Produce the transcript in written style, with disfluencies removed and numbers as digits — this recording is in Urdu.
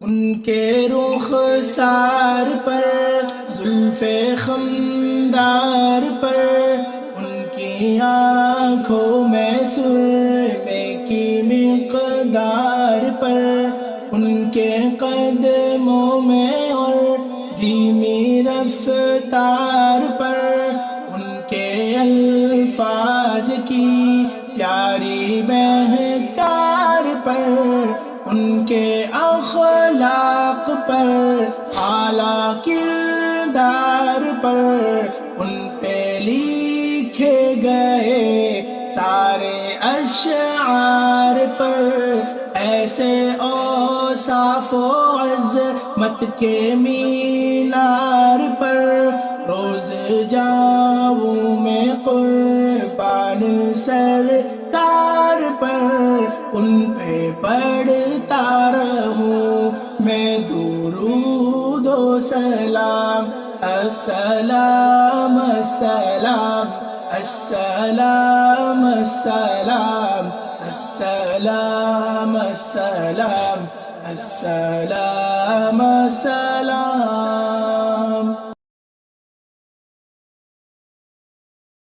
ان کے رخسار پر زلف خمدار پر ان کی آنکھوں میں سرمے کی مقدار پر ان کے قدموں میں اور دھیمی رفتار پر ان کے الفاظ کی پیاری مہکار پر ان کے اخلاق پر اعلیٰ کردار پر ان پہ لکھے گئے سارے اشعار پر ایسے اوصاف و عظمت کے مینار پر روز جاؤں میں قربان سرکار پر ان پہ پڑھتا رہوں میں درود و سلام السلام السلام السلام السلام السلام السلام السلام السلام